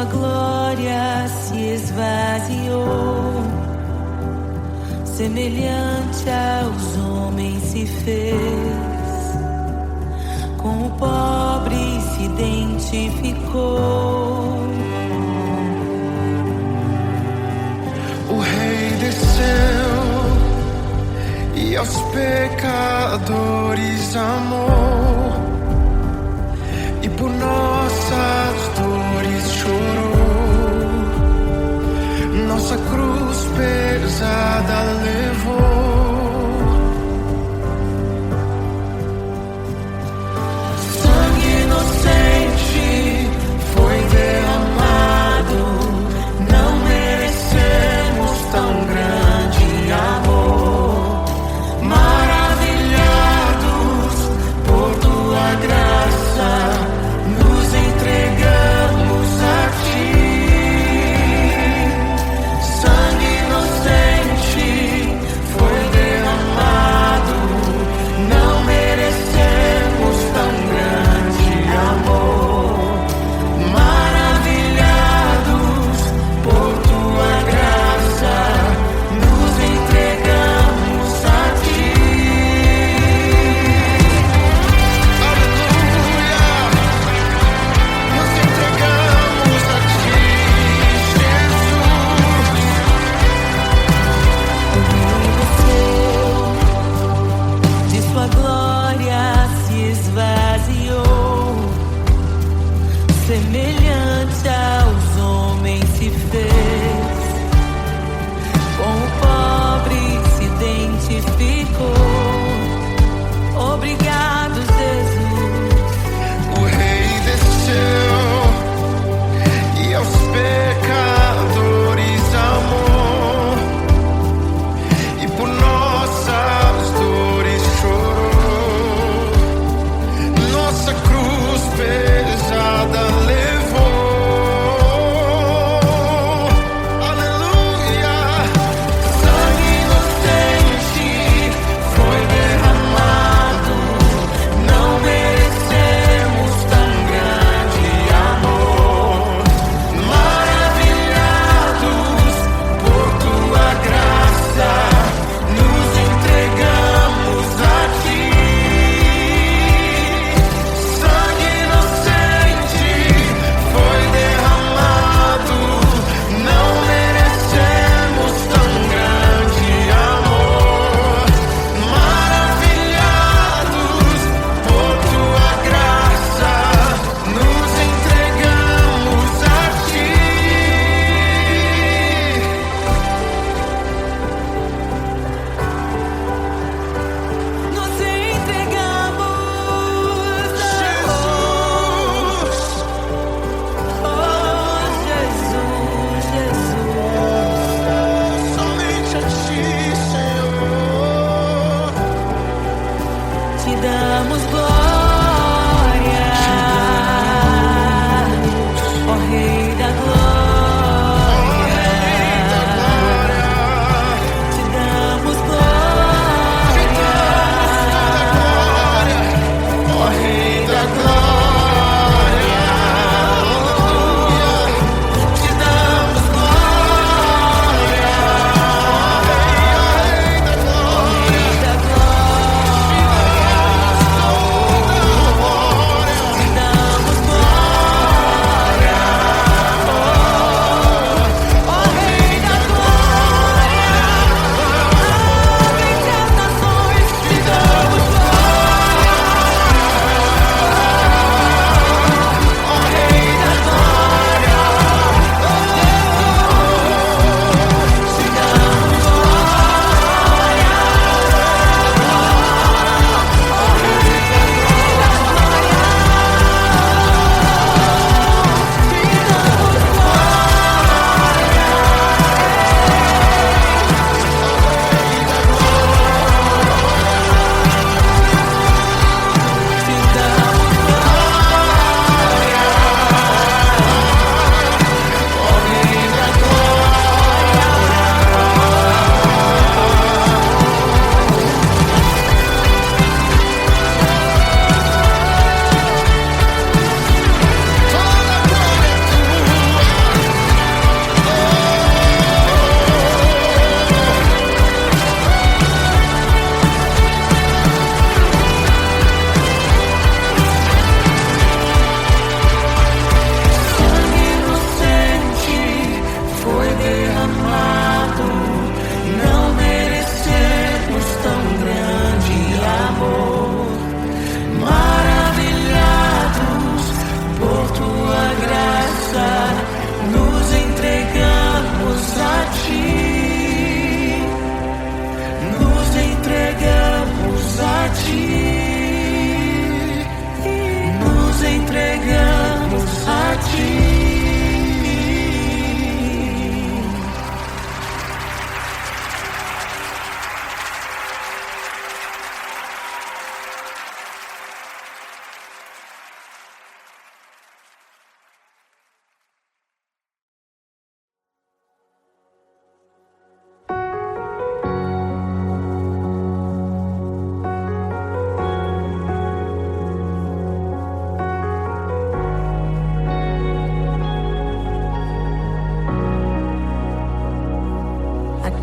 tua glória se esvaziou, semelhante aos homens se fez, com o pobre se identificou. O Rei desceu e aos pecadores amou, e por nossas dores chorou, nossa cruz pesada levou. Sangue inocente foi derramado, não merecemos tão grande amor. Maravilhados por tua graça, nos entregamos a ti. Sangue inocente foi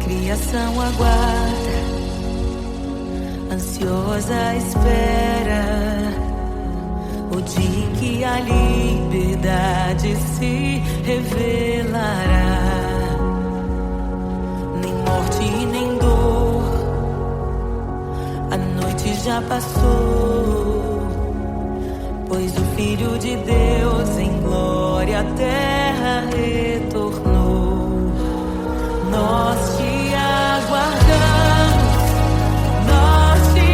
criação aguarda, ansiosa espera o dia em que a liberdade se revelará. Nem morte nem dor, a noite já passou, pois o Filho de Deus em glória à terra retornou. Nós te aguardamos, nós te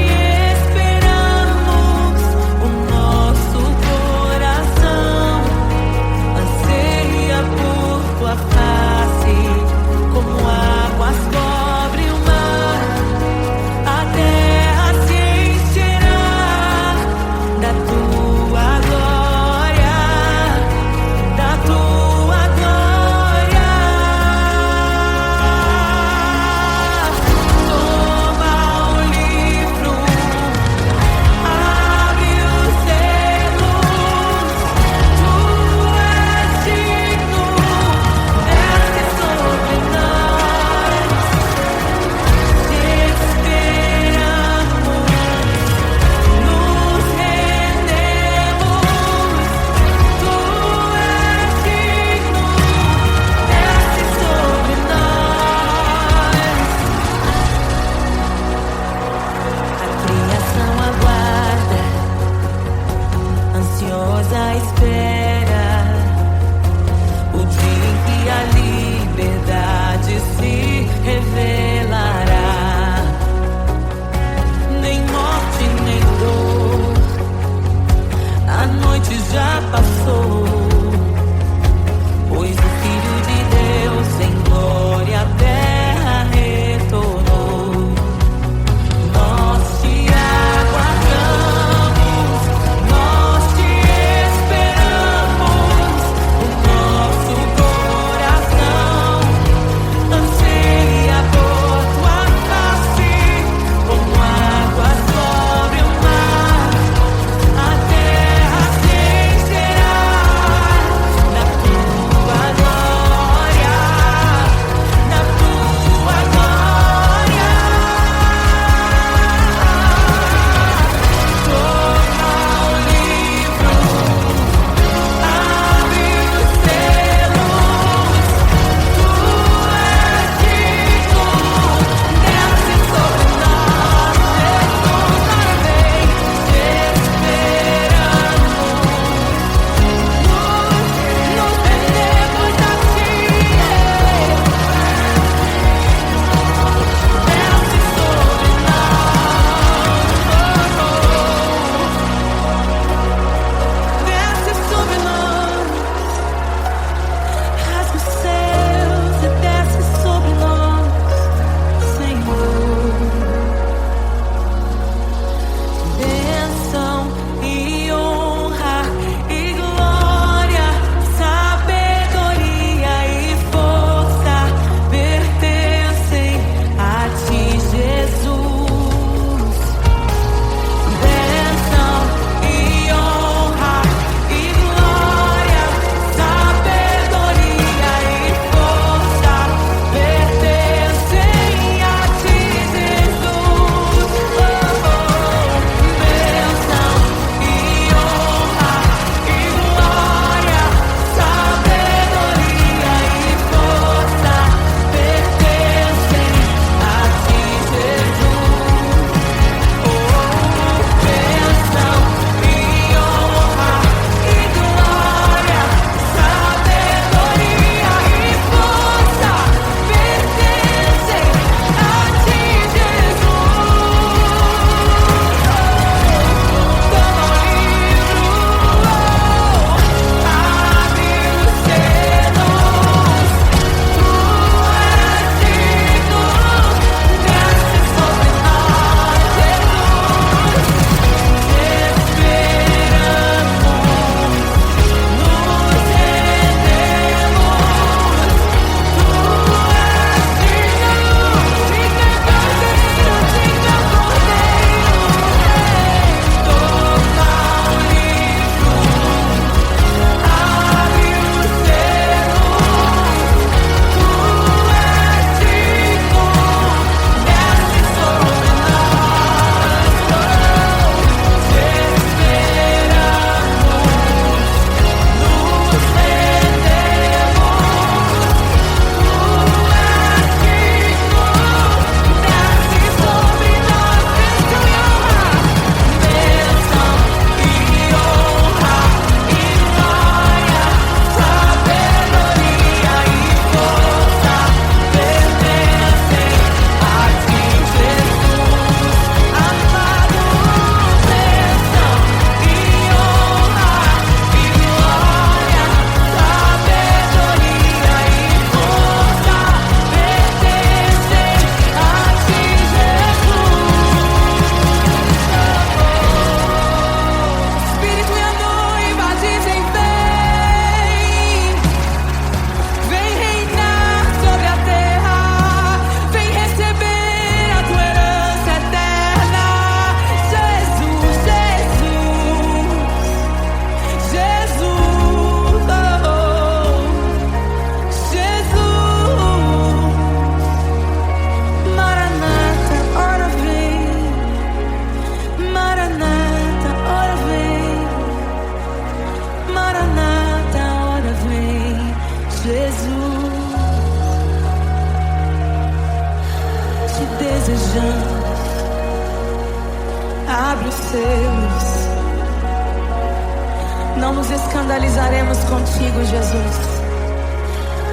esperamos, o nosso coração anseia por tua face, como águas cobre o mar, a terra se encherá da tua glória, da tua glória. Jesus, te desejamos. Abre os seus. Não nos escandalizaremos contigo, Jesus.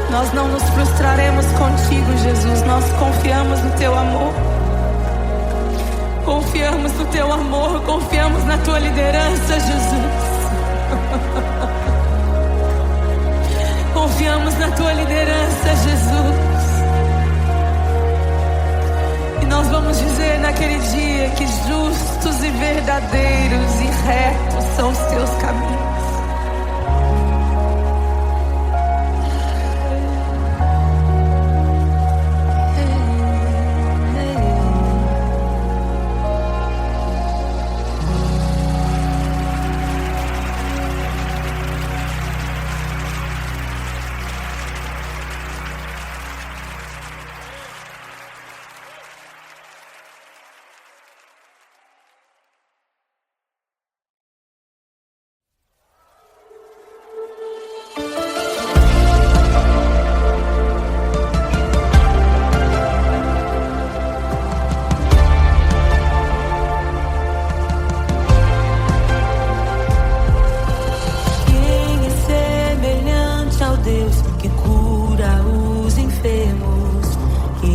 Nós não nos frustraremos contigo, Jesus. Nós confiamos no teu amor. Confiamos no teu amor. Confiamos na tua liderança, Jesus. Confiamos na tua liderança, Jesus. E nós vamos dizer naquele dia que justos e verdadeiros e retos são os teus caminhos.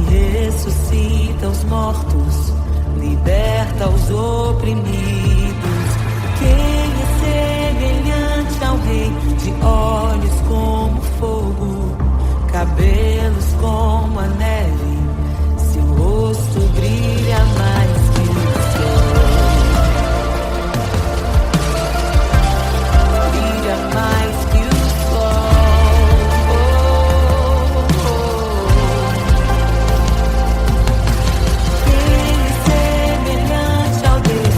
Ressuscita os mortos, liberta os oprimidos. Quem é semelhante ao Rei, de olhos como fogo, cabelos como a neve, seu rosto brilha mais que o sol. Brilha mais que o sol. Quem é semelhante ao Rei,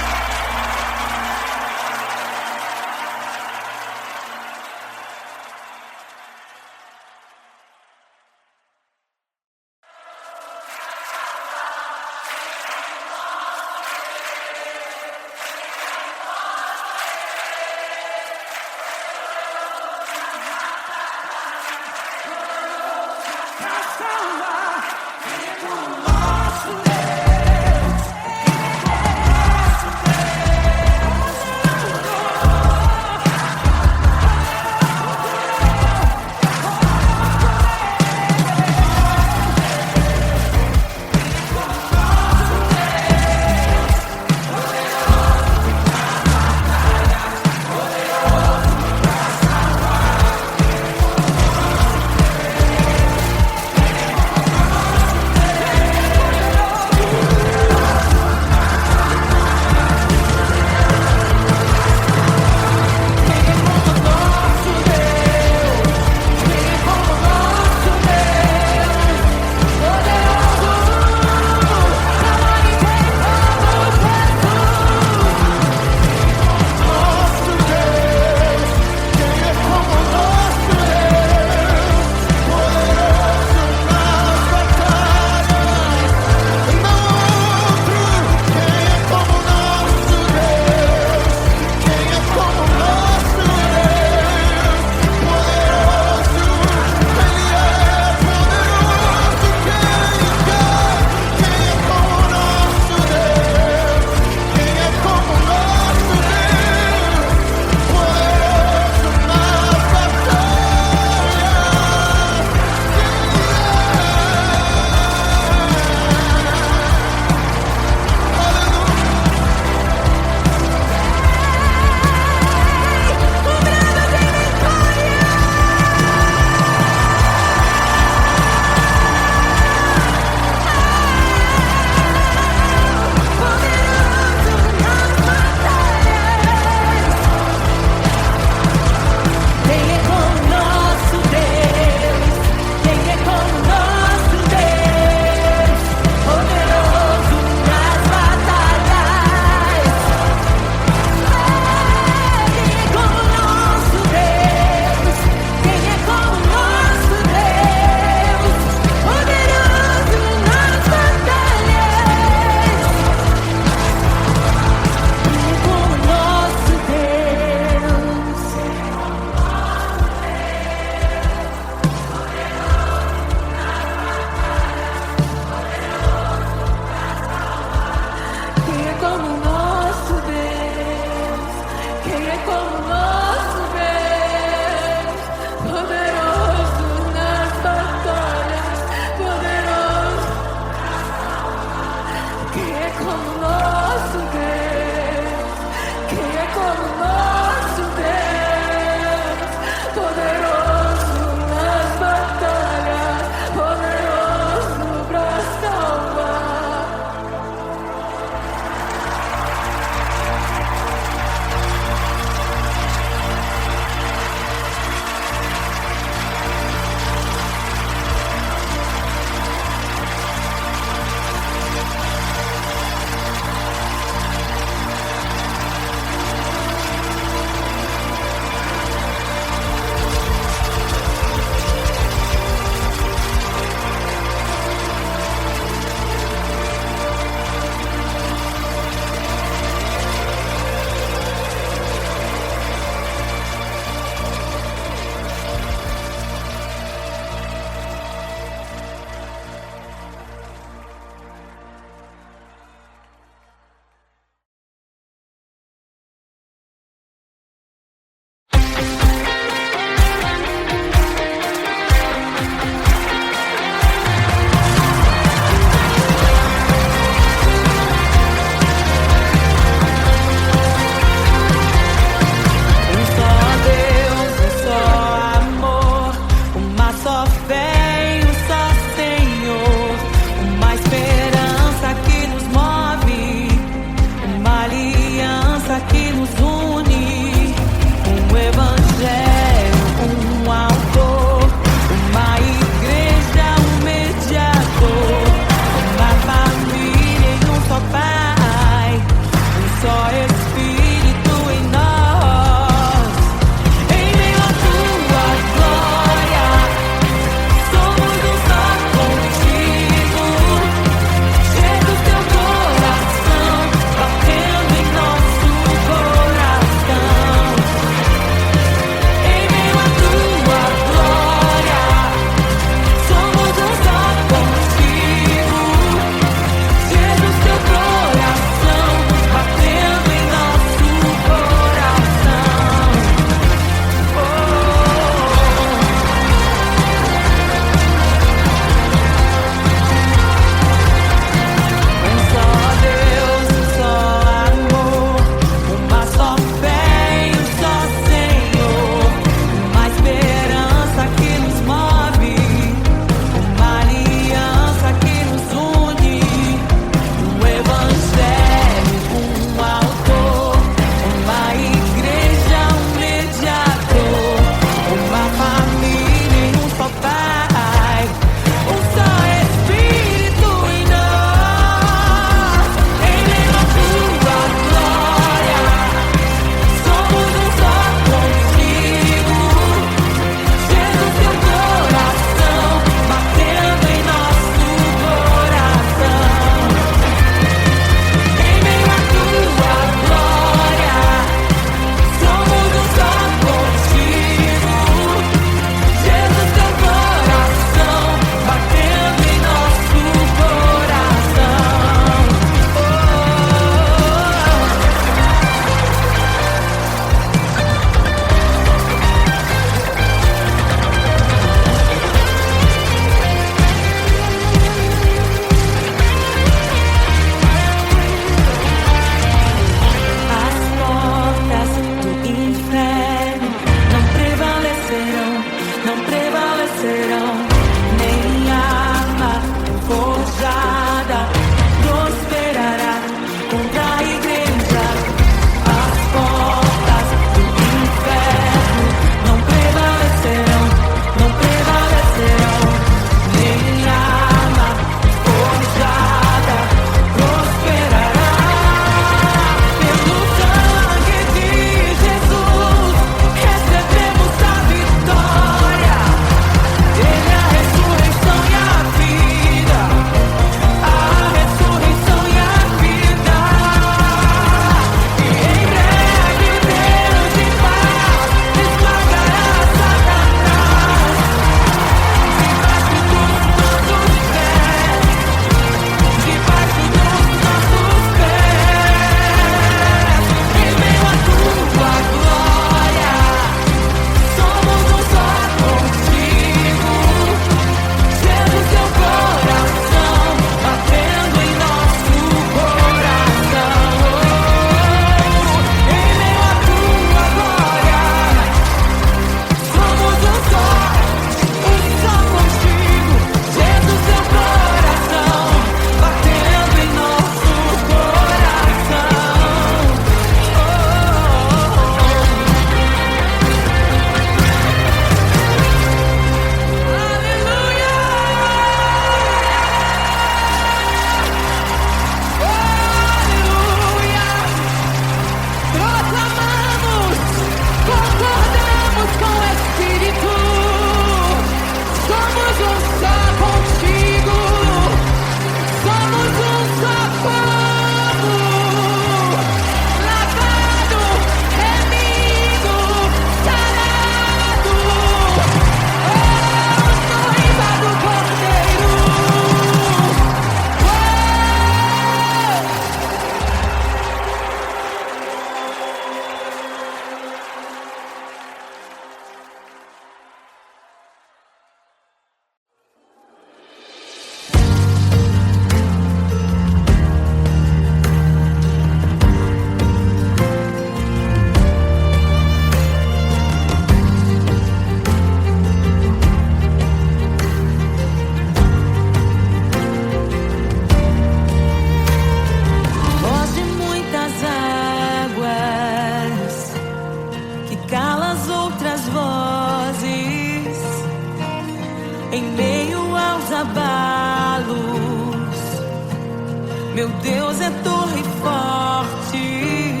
Meu Deus é torre forte.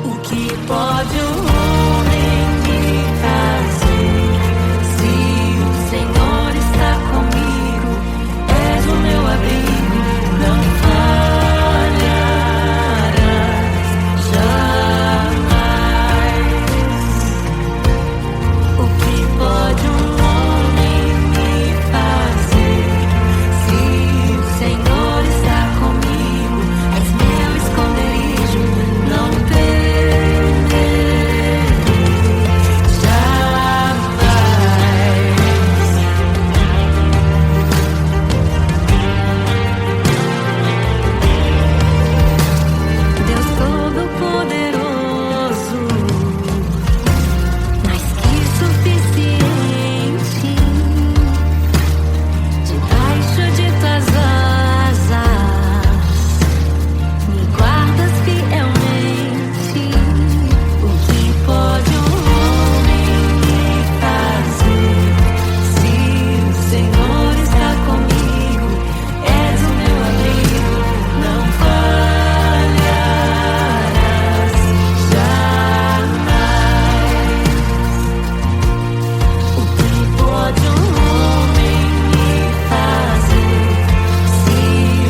O que pode o homem me fazer? Se o Senhor está comigo, és o meu abrigo, não falharás jamais. O que pode um homem me fazer? Se o Senhor está comigo, és meu esconderijo, não temerei jamais. Deus Todo-Poderoso, mais que suficiente, debaixo de tuas asas me guardas fielmente. O que pode um homem me fazer? Se o Senhor está comigo, és o meu abrigo, não falharás jamais. O que pode um homem me fazer? Se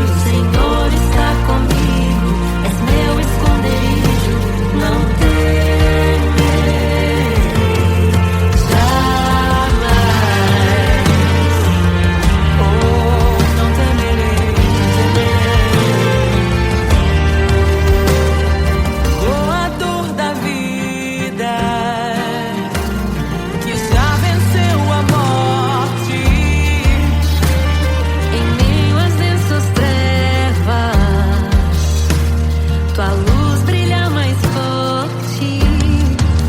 o Senhor está comigo, és meu esconderijo, não temerei jamais. Oh, não temerei, doador da vida, que já venceu a morte. Em meio às densas trevas, tua luz brilha mais forte.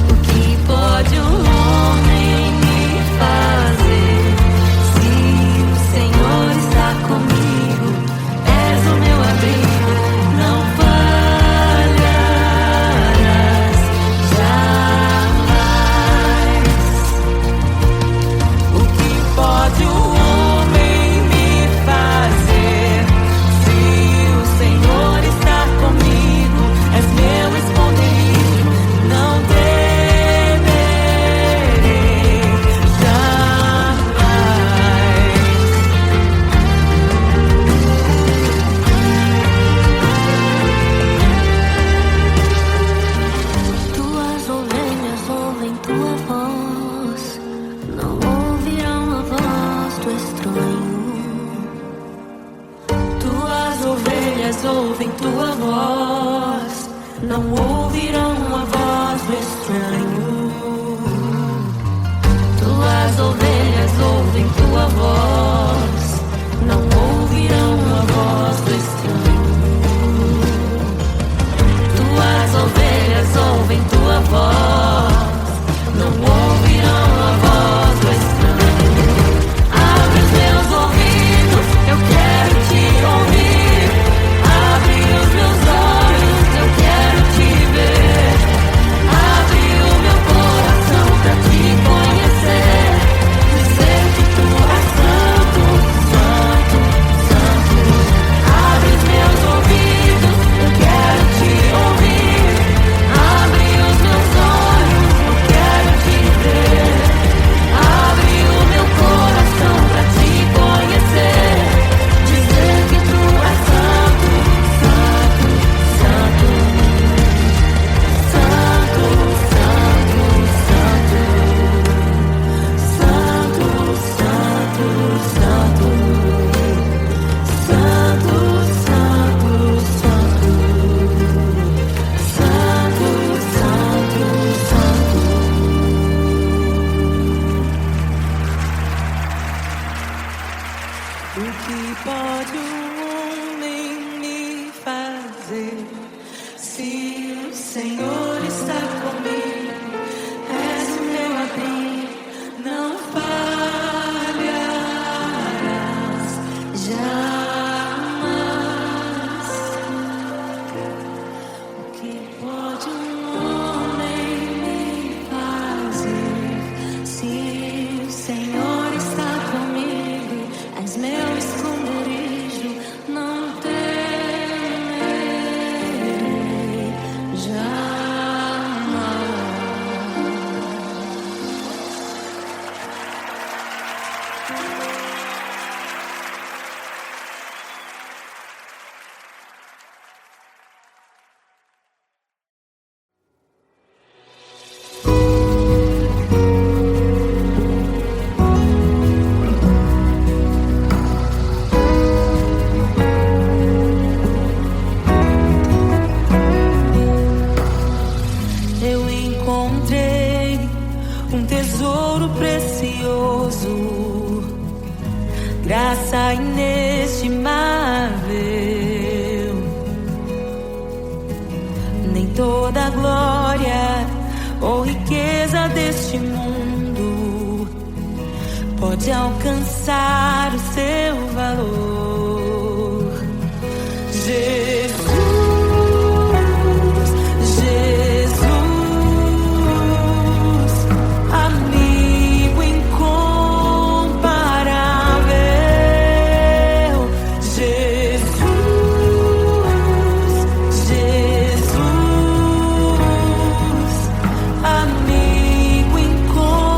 O que pode um homem me fazer? Se o Senhor está comigo, és o meu abrigo, não falharás jamais. O que pode o homem me fazer? Se o Senhor está comigo, és meu esconderijo, não temerei jamais. Tuas ovelhas ouvem tua voz, não ouvirão a voz do estranho. Tuas ovelhas ouvem tua voz, não ouvirão a voz do estranho. Tuas ovelhas ouvem tua voz, não ouvirão a voz do estranho. Tuas ovelhas ouvem tua voz, não ouvirão a voz do estranho. Abre os meus ouvidos, eu quero te ouvir. Abre os meus olhos, eu quero te ver. Abre o meu coração pra te conhecer. Dizer que tu és santo, santo, santo. Abre os meus ouvidos, eu quero te ouvir. Abre os meus olhos, eu quero te ver. Abre o meu coração pra te conhecer. Dizer que tu és santo, santo, santo. Santo, santo, santo. Santo, santo, santo. Santo, santo, santo. Santo, santo, santo. O que pode um homem me fazer? Se o Senhor está comigo, és o meu abrigo, não falharás jamais. O que pode um homem me fazer? Se o Senhor está comigo, és meu esconderijo, não temerei. graça inestimável. Nem toda a glória ou riqueza deste mundo pode alcançar o seu valor. Jesus, Jesus, amigo incomparável. Jesus, Jesus, amigo incomparável.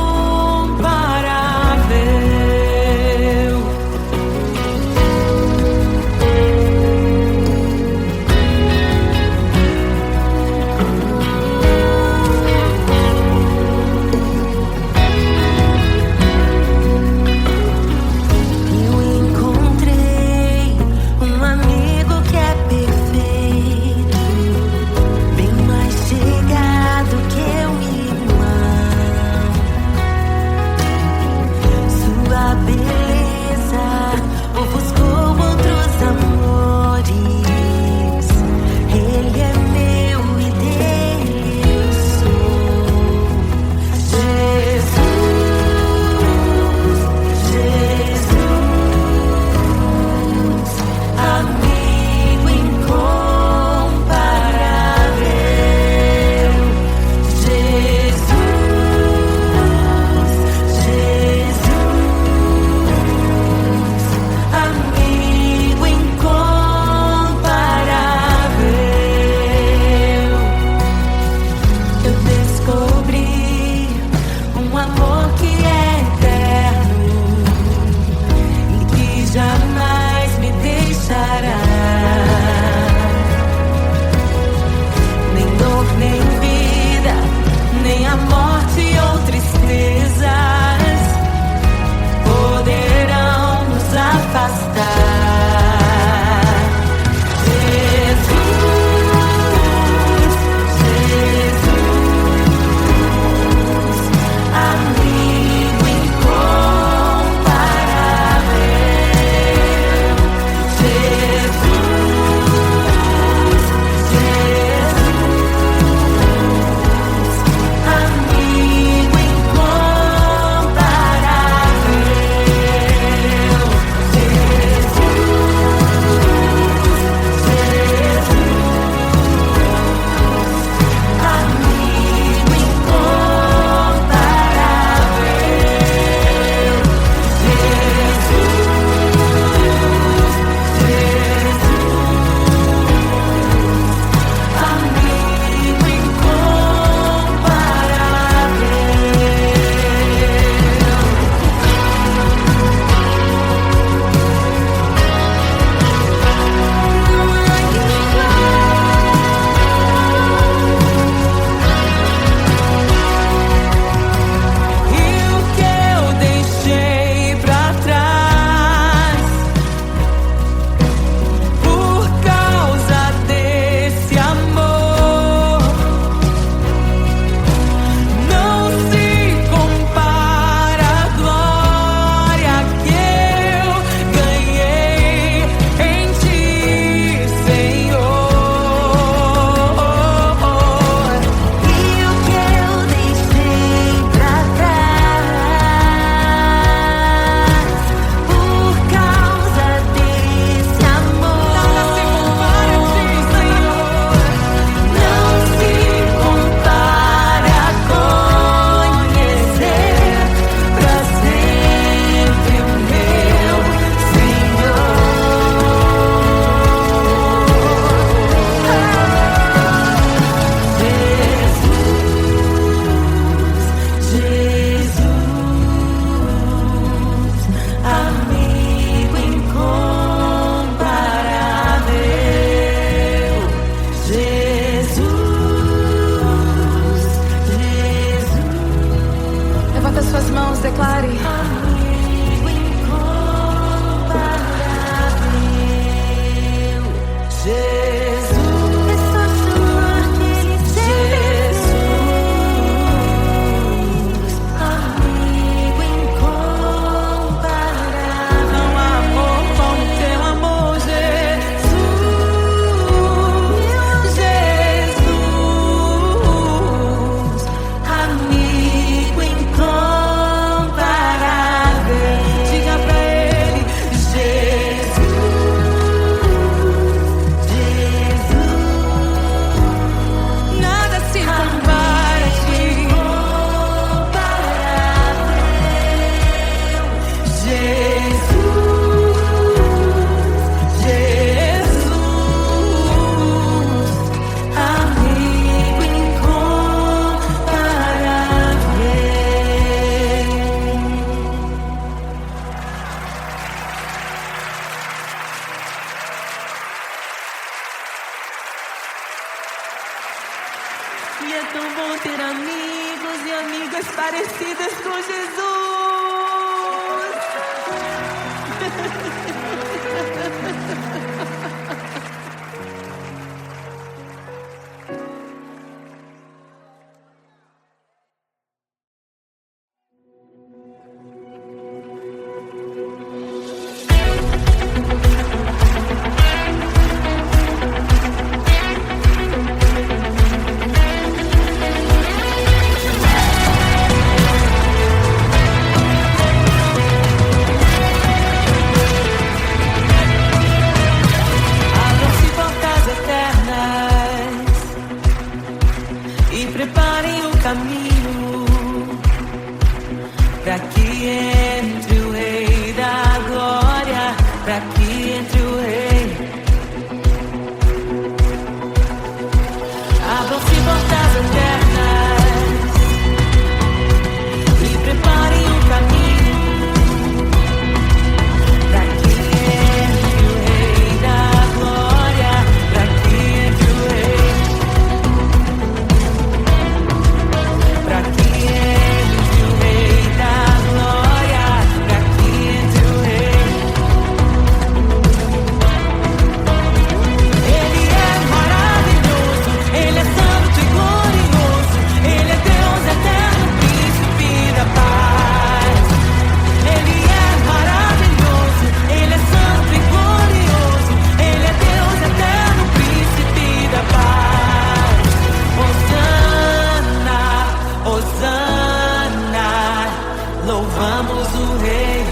Louvamos o Rei,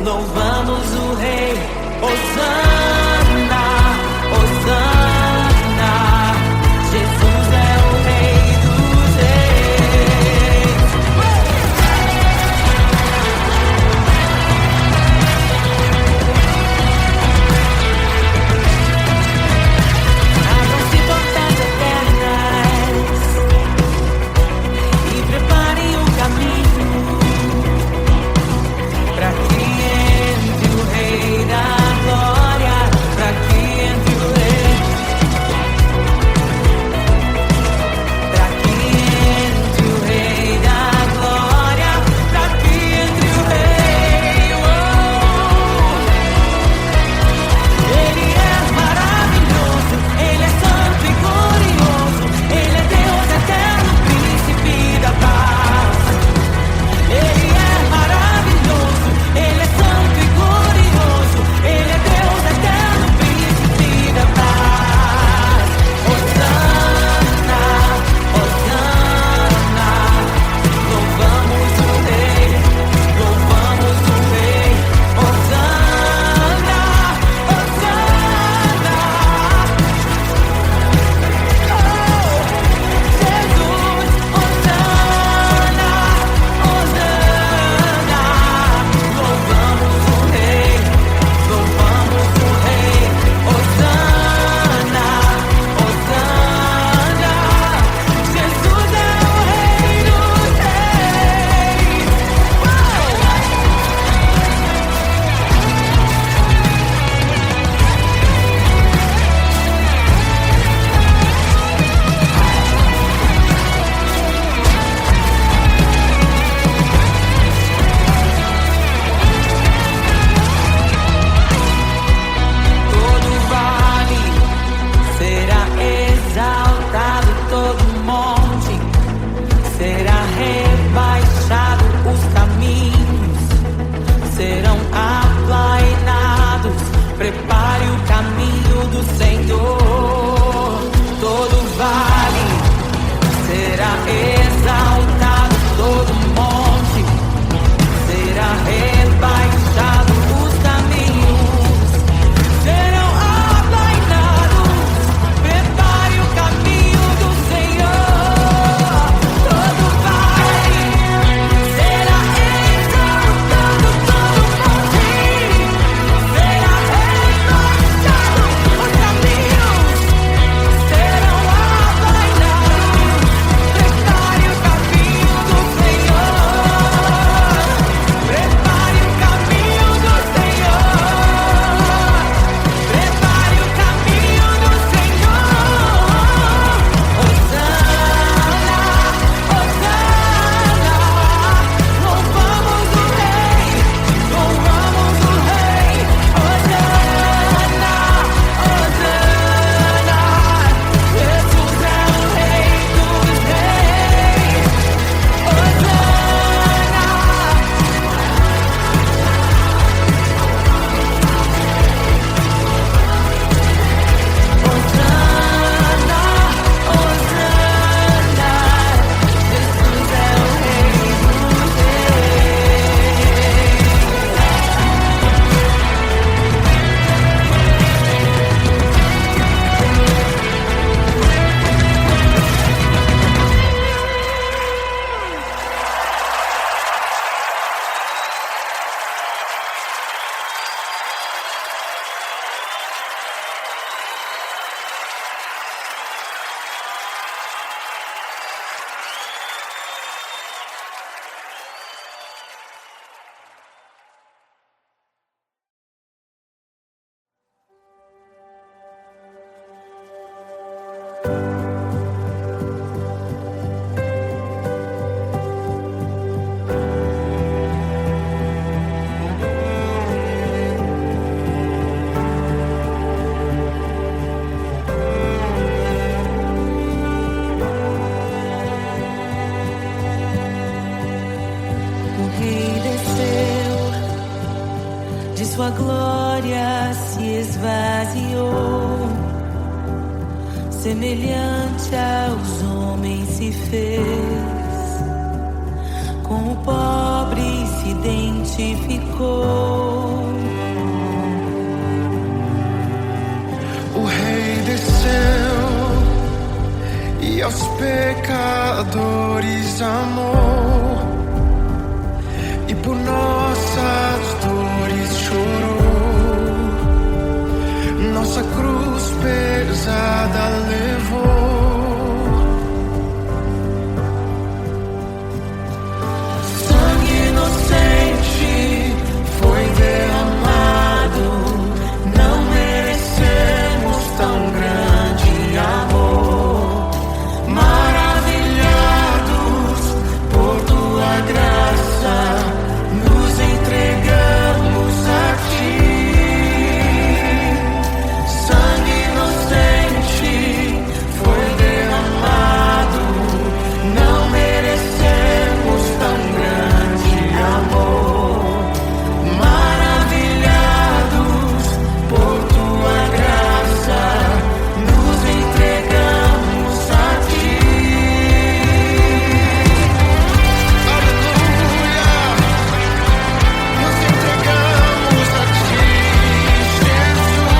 louvamos o Rei. Hosana, Hosana. Jesus é o Rei dos Reis. Abram-se portas eternas e preparem o caminho para que entre o Rei da Glória, para que entre o Rei, para que entre o Rei da Glória, para que entre o Rei. Ele é maravilhoso, Ele é santo e glorioso, Ele é Deus eterno, príncipe da paz. Ele é maravilhoso, Ele é santo e glorioso, Ele é Deus eterno, príncipe da paz. Hosana, Hosana. Louvamos o Rei, louvamos o Rei. Hosana, Hosana. Jesus, Hosana, Hosana. Louvamos o Rei, louvamos o Rei. Hosana, Hosana. Jesus é o Rei dos Reis. Todo vale será exaltado, todo monte será rebaixado, os caminhos serão aplainados. Prepare o caminho do Senhor. Todo vale será exaltado, todo monte será rebaixado, os caminhos serão aplainados. Prepare o caminho do Senhor. Todo vale será exaltado, todo monte será rebaixado, os caminhos serão aplainados. Prepare o caminho do Senhor. Prepare o caminho do Senhor. Prepare o caminho do Senhor. Hosana, Hosana. Louvamos o Rei, louvamos o Rei. Hosana, Hosana. Jesus é o Rei dos Reis. Hosana. Hosana, Hosana. Jesus é o Rei dos O Rei desceu, de sua glória se esvaziou, semelhante aos homens se fez, com o pobre se se identificou. O Rei desceu e aos pecadores amou, e por nossas dores chorou, nossa cruz pesada levou. Sangue inocente foi derramado, não merecemos tão grande amor. Maravilhados por tua graça, nos entregamos a ti. Sangue inocente foi derramado, não merecemos tão grande amor. Maravilhados por tua graça, nos entregamos a ti. Aleluia! Nos entregamos a ti, Jesus.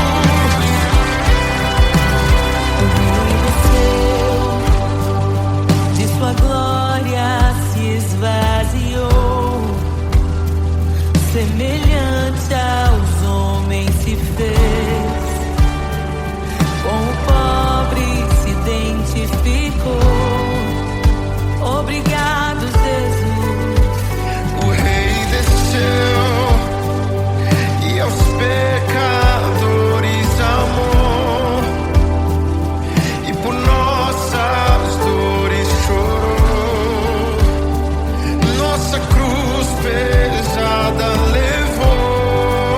De sua glória se esvaziou, semelhante aos homens se fez, com o pobre se identificou. Obrigado, Jesus. O Rei desceu e aos pecadores amou, e por nossas dores chorou, nossa cruz pesada levou.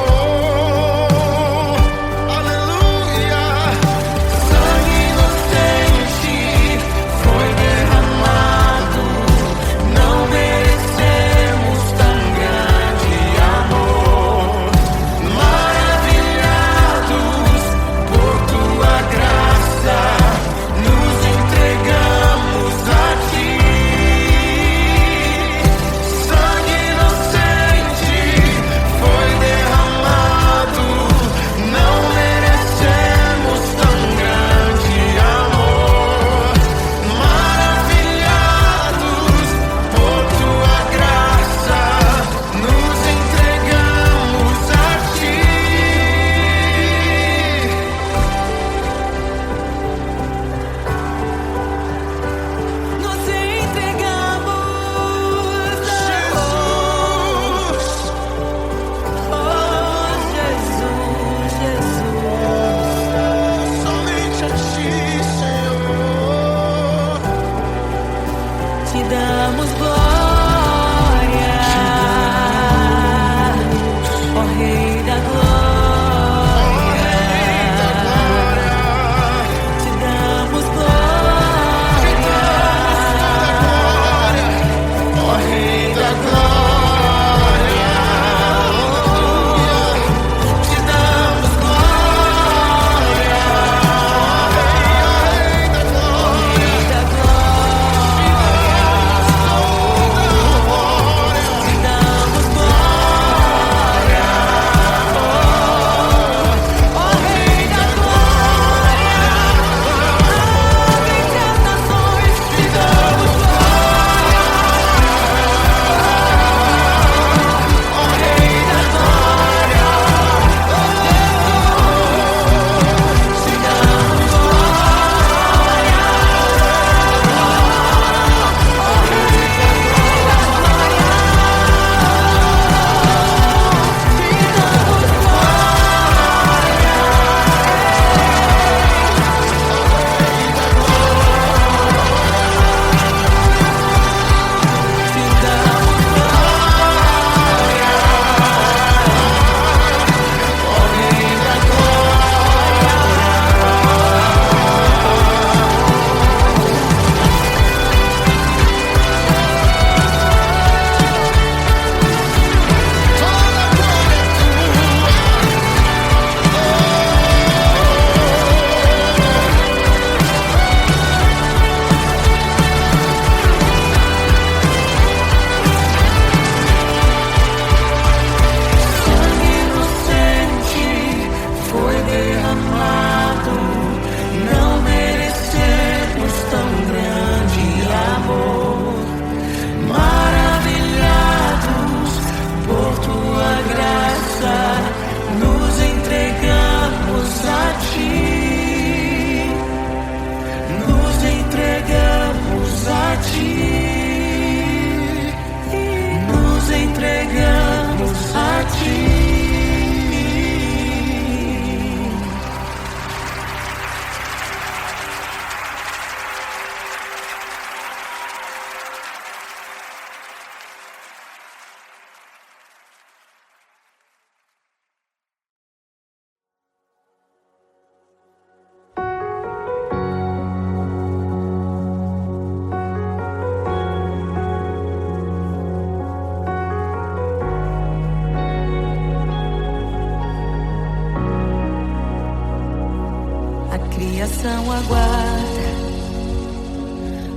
criação aguarda,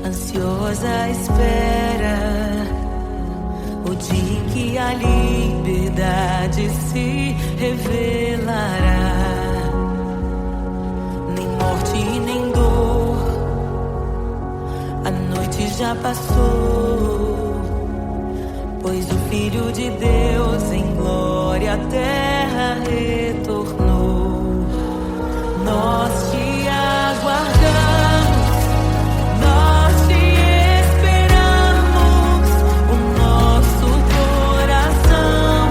ansiosa espera o dia em que a liberdade se revelará. Nem morte nem dor, a noite já passou, pois o Filho de Deus em glória à terra retornou. Nós te aguardamos, nós te esperamos. O nosso coração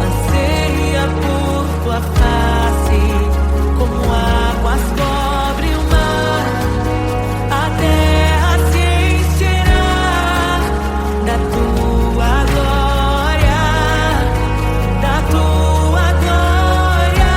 anseia por tua face, como águas cobre o mar. A terra se encherá da tua glória, da tua glória.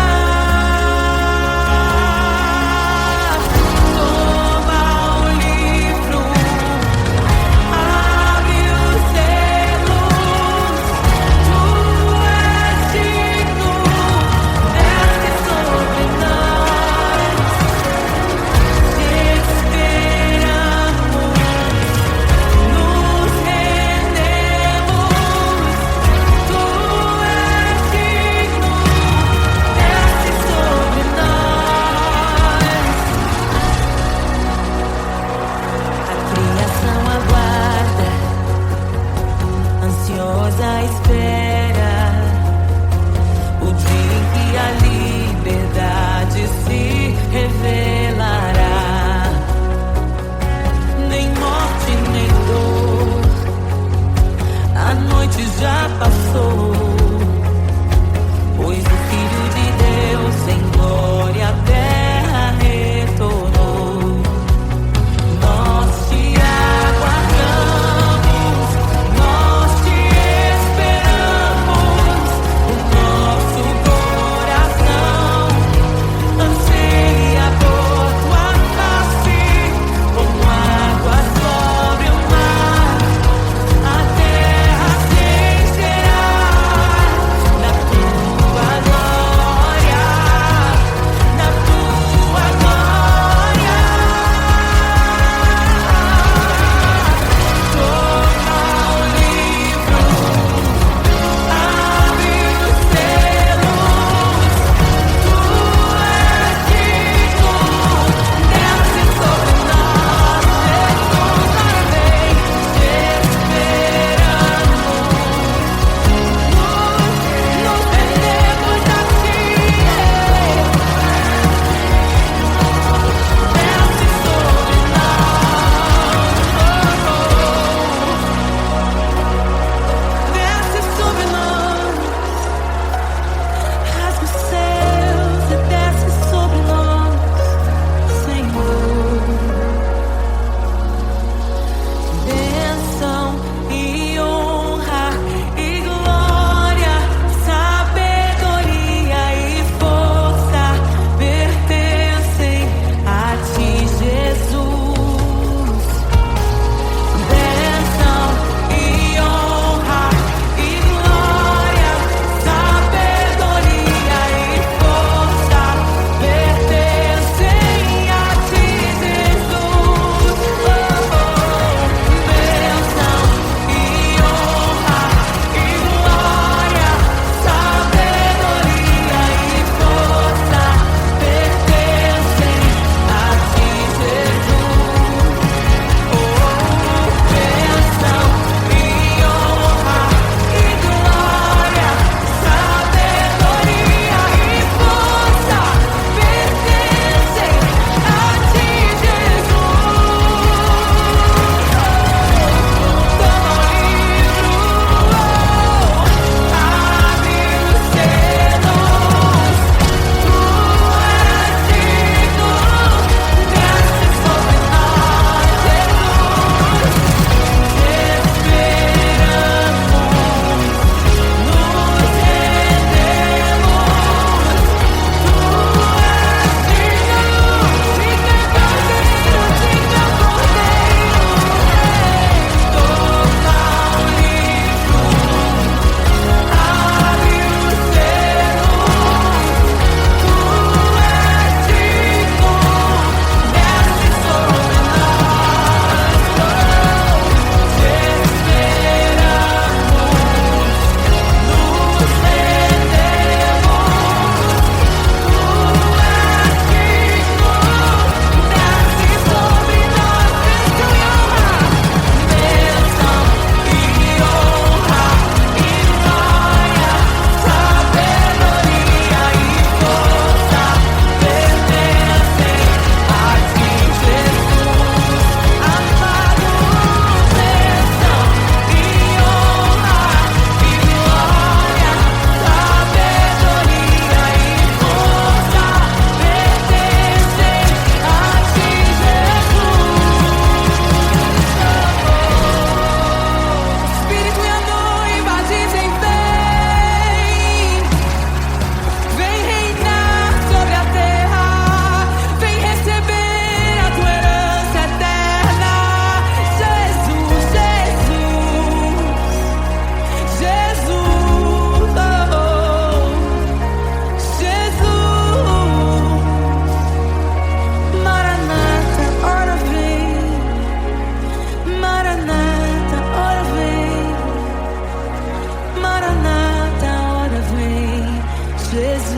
Jesus,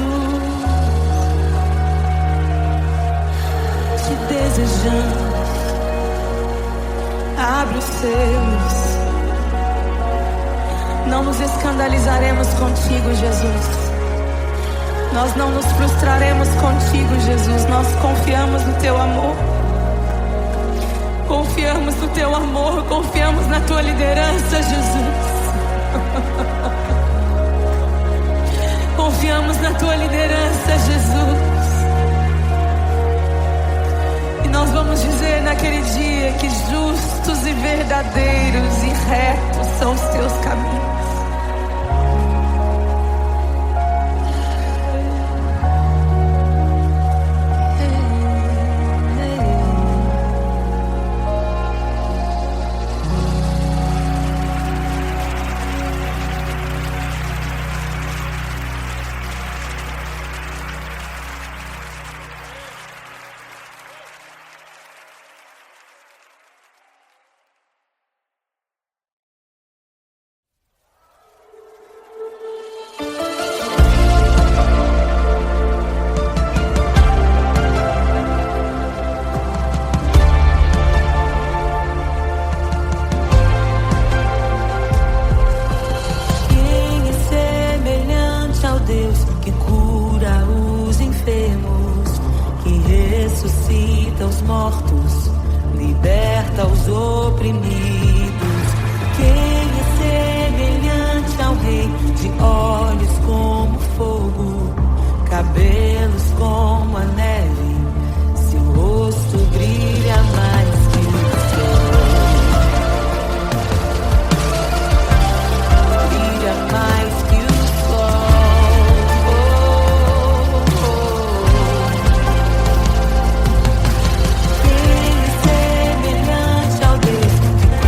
te desejamos. Abre os seus. Não nos escandalizaremos contigo, Jesus. Nós não nos frustraremos contigo, Jesus. Nós confiamos no teu amor. Confiamos no teu amor. Confiamos na tua liderança, Jesus. Confiamos na tua liderança, Jesus. E nós vamos dizer naquele dia que justos e verdadeiros e retos são os teus caminhos. Que cura os enfermos, que ressuscita os mortos, liberta os oprimidos. Quem é semelhante ao Rei, de olhos como fogo, cabelos como a neve, seu rosto brilha mais que o sol. Brilha mais que o sol. Quem é semelhante ao Deus que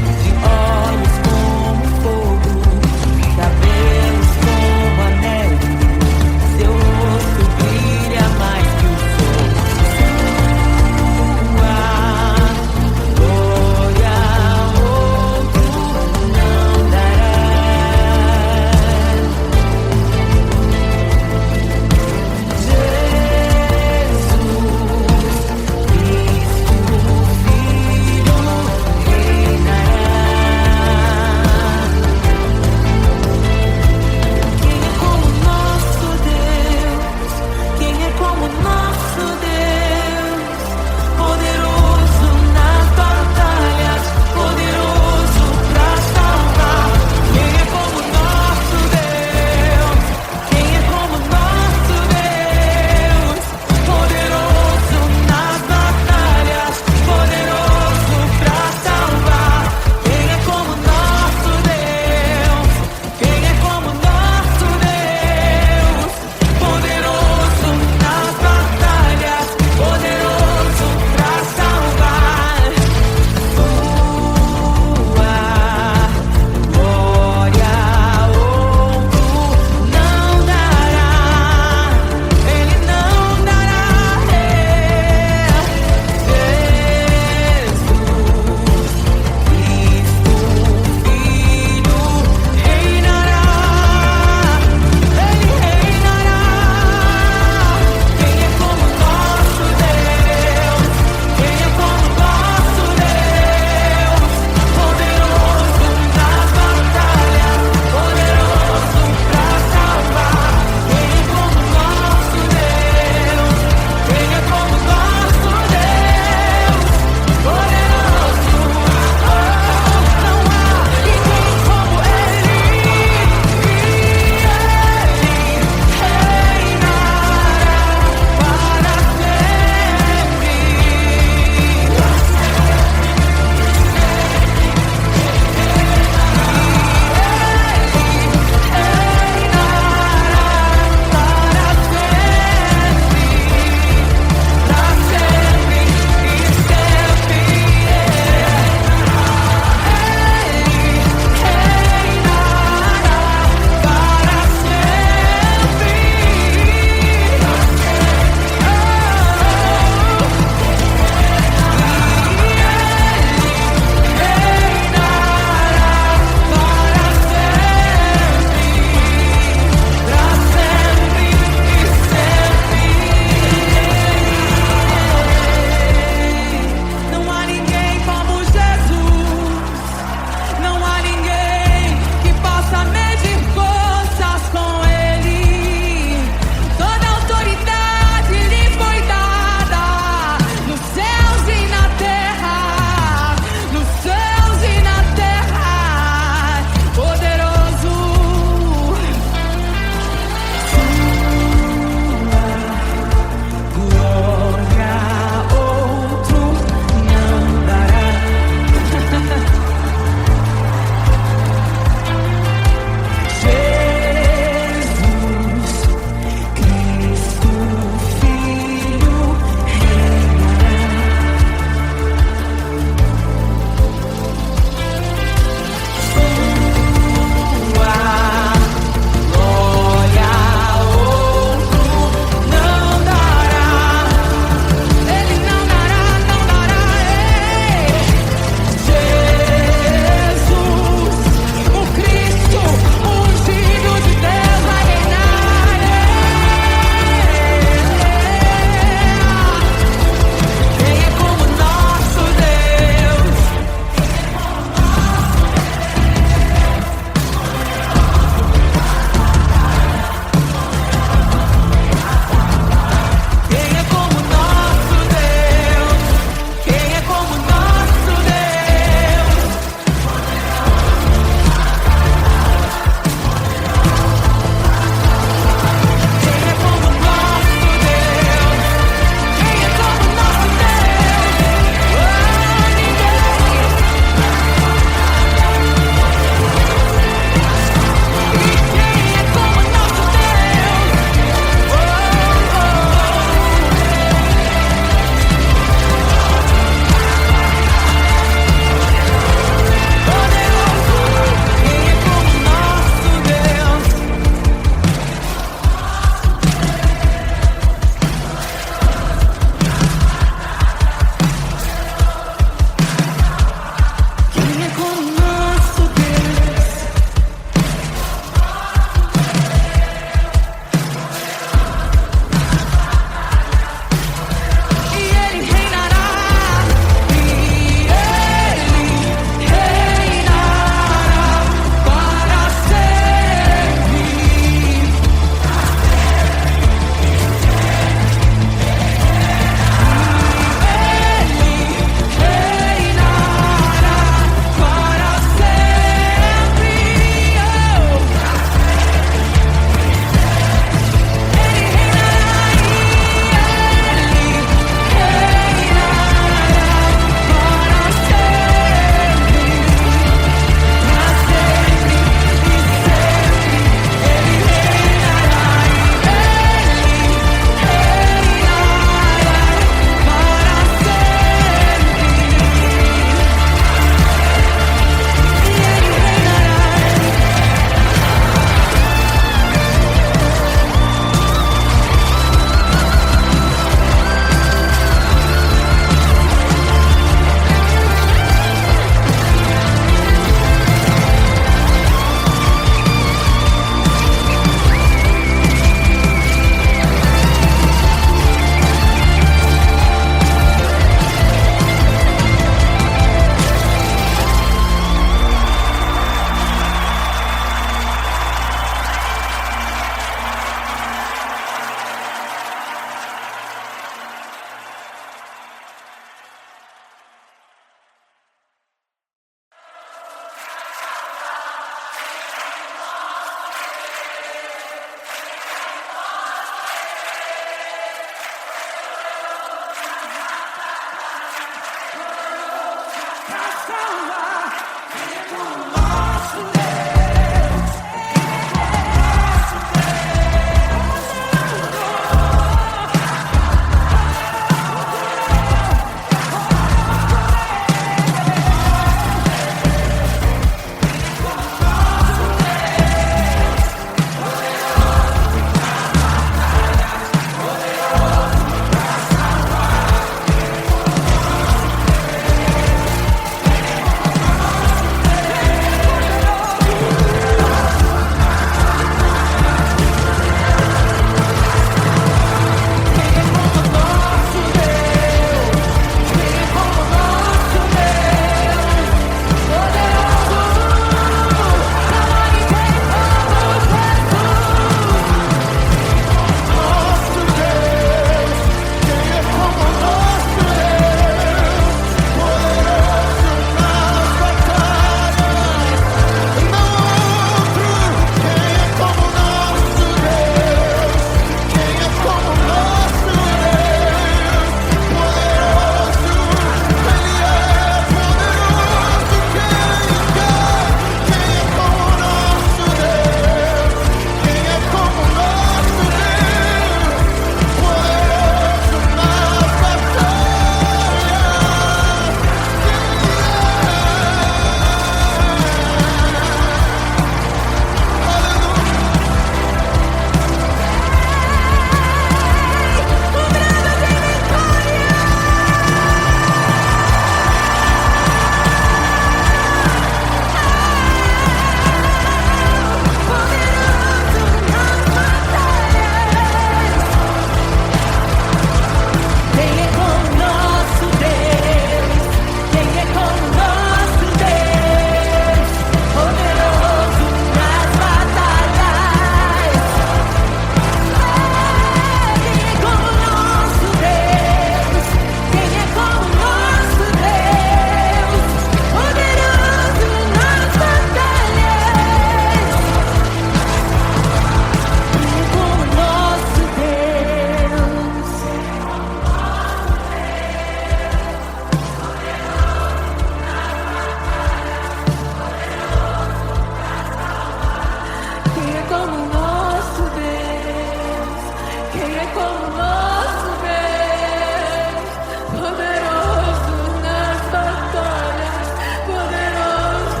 como nosso Deus, poderoso nas batalhas, poderoso.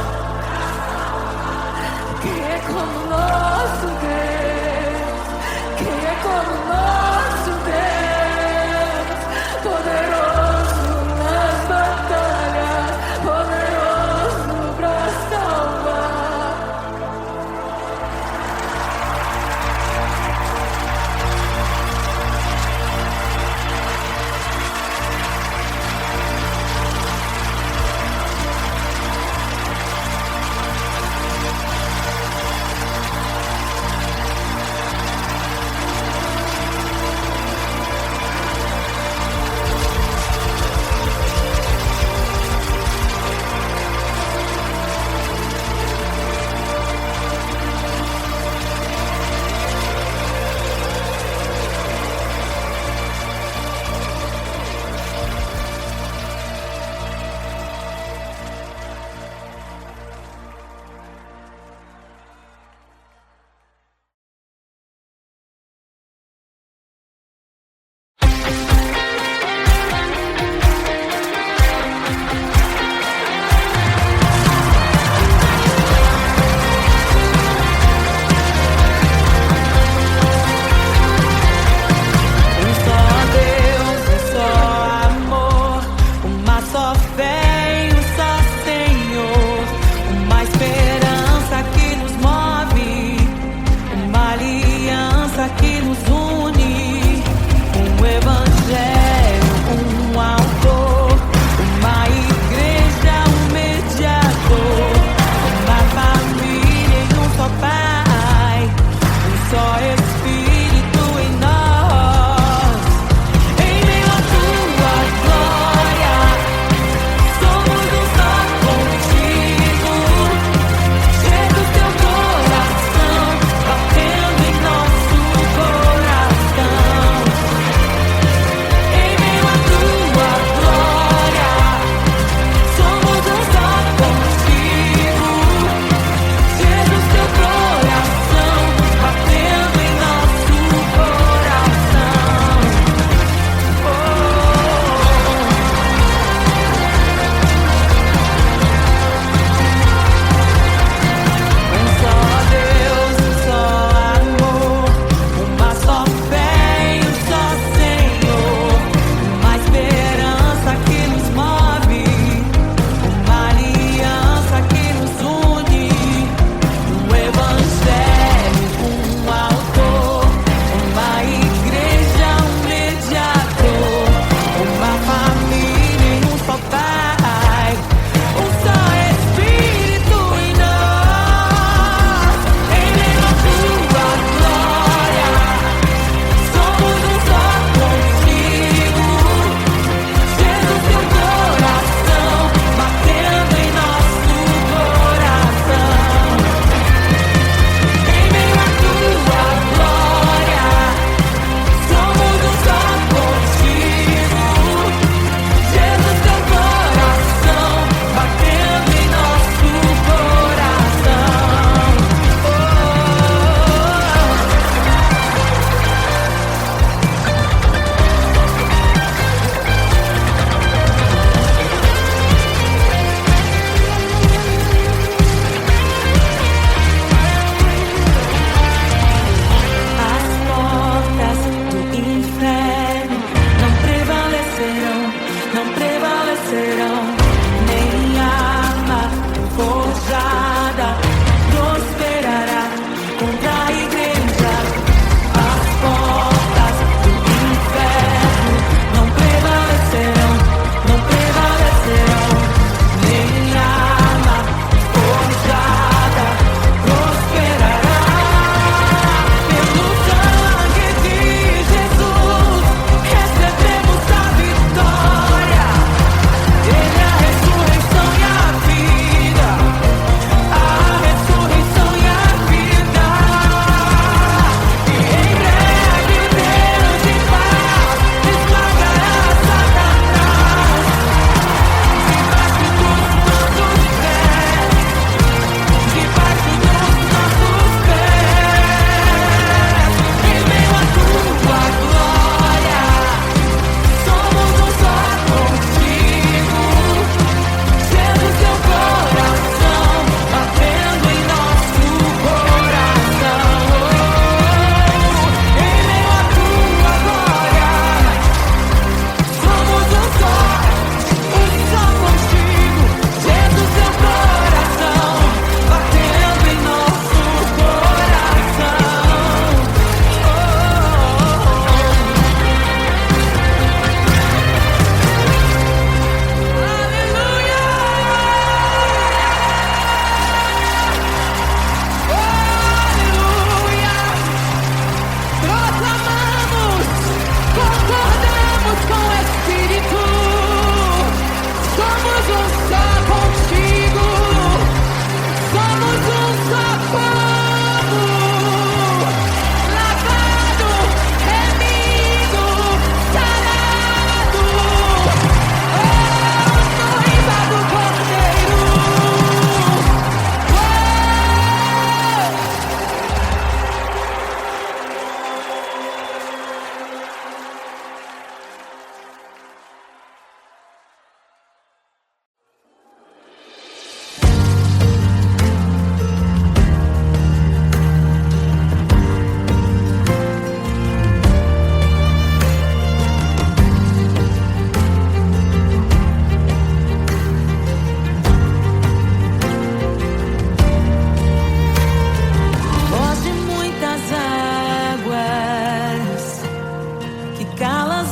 Quem é como nosso Deus? Quem é como nosso Deus? Poderoso nas batalhas, poderoso pra salvar.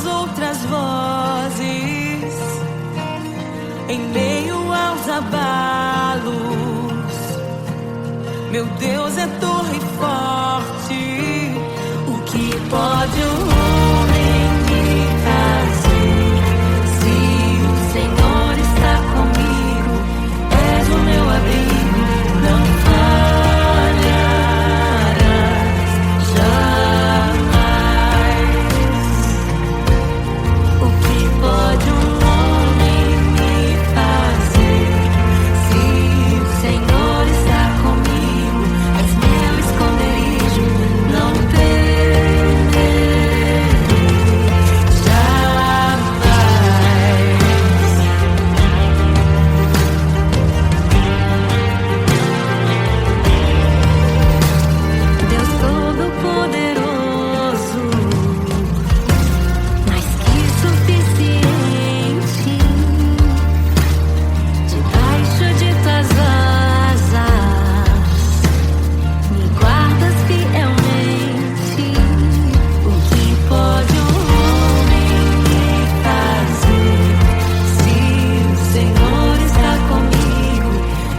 as outras vozes, em meio aos abalos. Meu Deus é torre forte. O que pode um homem me fazer? Se o Senhor está comigo, és o meu abrigo, não falharás jamais. O que pode um homem me fazer? Se o Senhor está comigo, és meu esconderijo, não temerei jamais. Deus Todo-Poderoso, mais que suficiente, debaixo de tuas asas me guardas fielmente. O que pode um homem me fazer? Se o Senhor está comigo,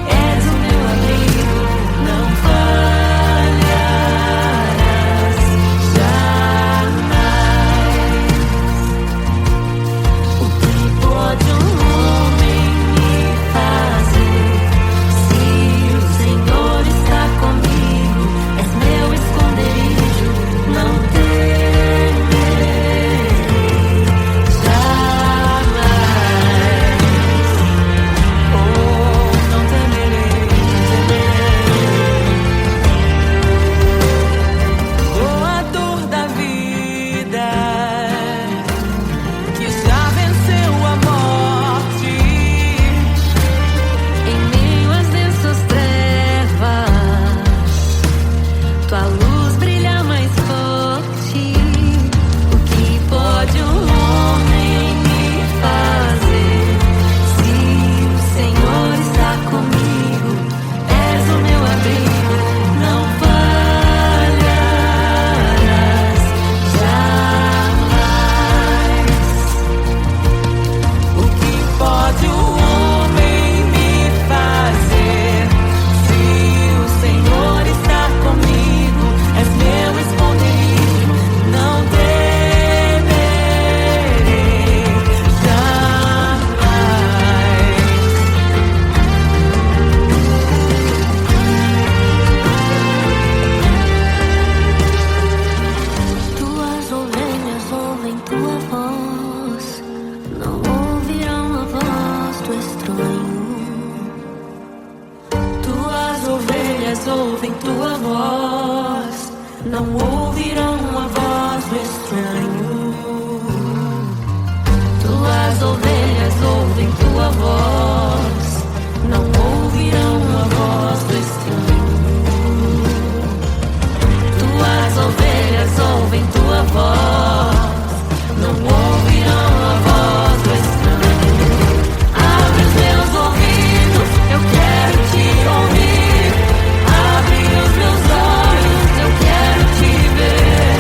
és o meu abrigo, não falharás jamais. O que pode um homem me fazer? Se o Senhor está comigo, és meu esconderijo, não temerei jamais. Oh, não temerei, doador da vida, que já venceu a morte. Em meio às densas trevas, tua luz brilha mais forte. O que pode um homem me fazer? Se o Senhor está comigo, és o meu abrigo, não falharás jamais. O que pode um homem me fazer? Se o Senhor está comigo, és meu esconderijo, não temerei jamais. Tuas ovelhas ouvem tua voz, não ouvirão a voz do estranho. Tuas ovelhas ouvem tua voz, não ouvirão a voz do estranho. Tuas ovelhas ouvem tua voz, não ouvirão a voz do estranho. Tuas ovelhas ouvem tua voz, não ouvirão a voz do estranho. Abre os meus ouvidos, eu quero te ouvir. Abre os meus olhos, eu quero te ver.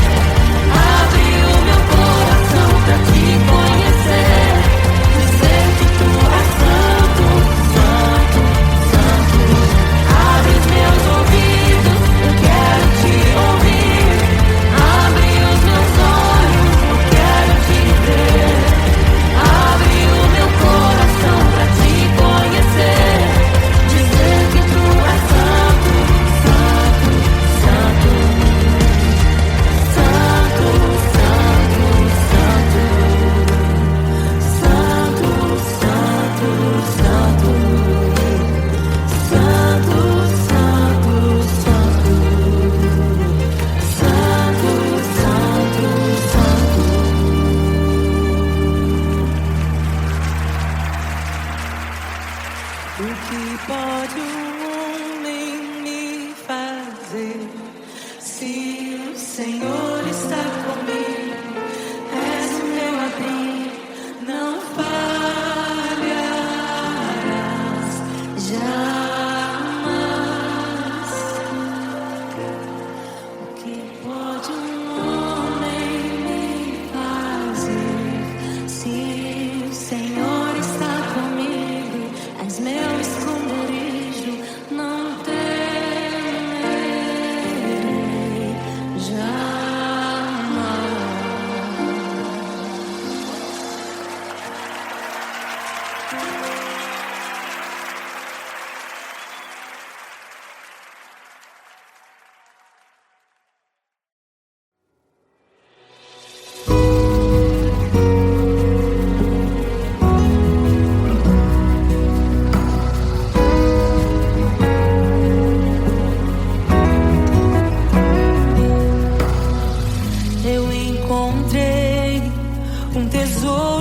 Abre o meu coração pra te conhecer. Dizer que tu és santo, santo, santo. Abre os meus ouvidos, eu quero te ouvir. Abre os meus olhos.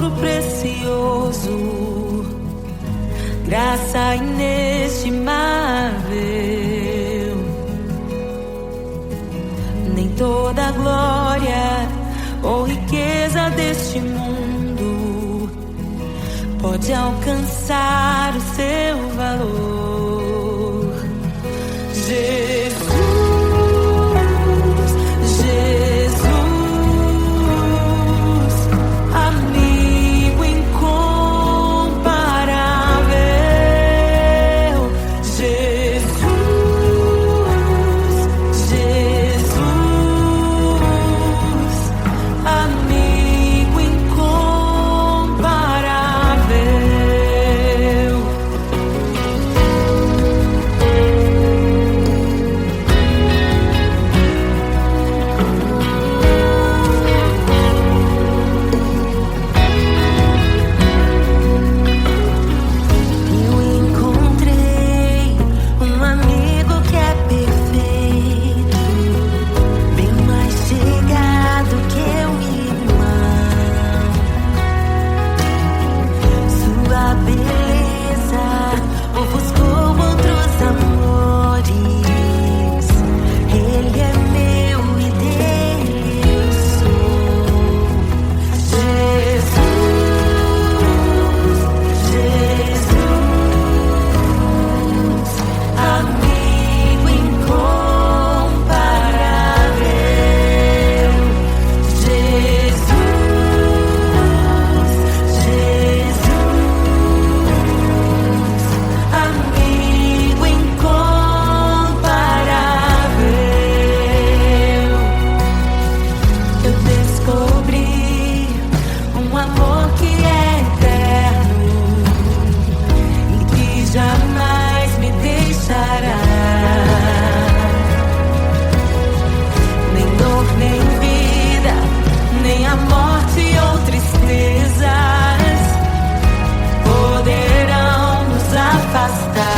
tesouro precioso, graça inestimável. Nem toda a glória ou riqueza deste mundo pode alcançar o seu valor. Jesus, Jesus, amigo incomparável. Jesus, Jesus, amigo incomparável. Eu encontrei um amigo que é perfeito, bem mais chegado que um irmão. Sua beleza ofuscou outros amores. Ele é meu e dele eu sou. Jesus, amigo incomparável. Jesus, Jesus, amigo incomparável. Eu descobri um amor que é eterno e que jamais me deixará. Nem dor, nem vida, nem a morte ou tristezas poderão nos afastar.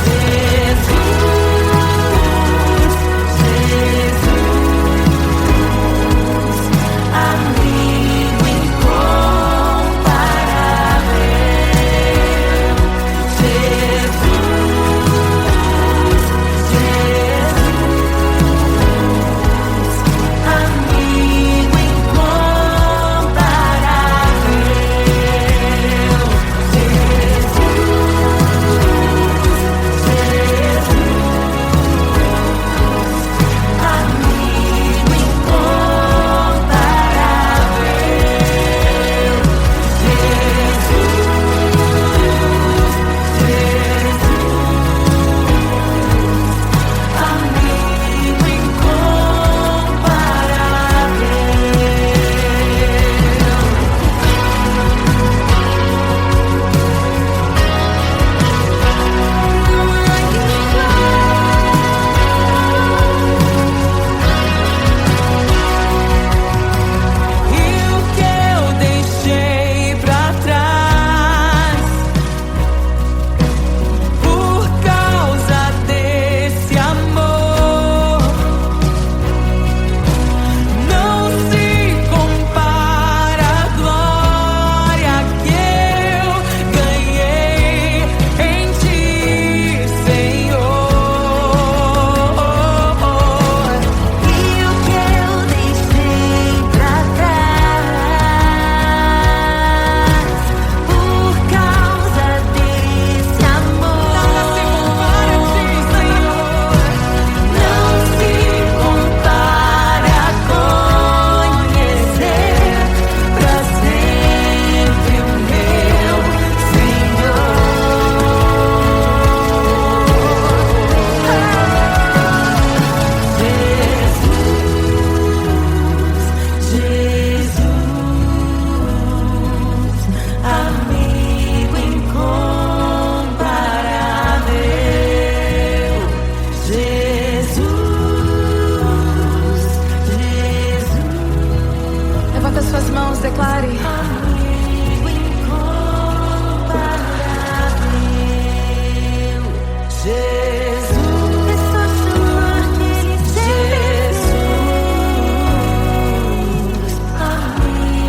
Jesus, Jesus, amigo incomparável. Jesus, Jesus, amigo amigo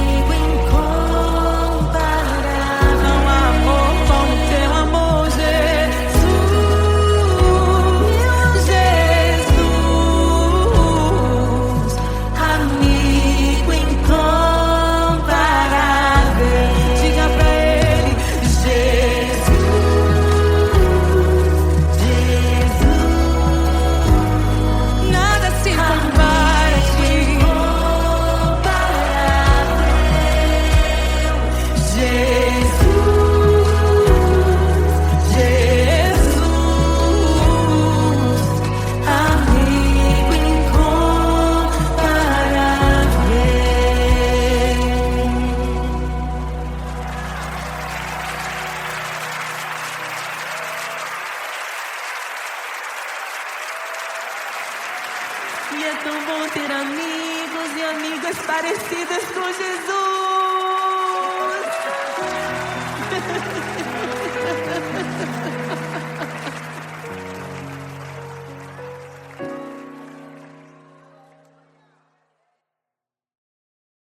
parecidas com Jesus.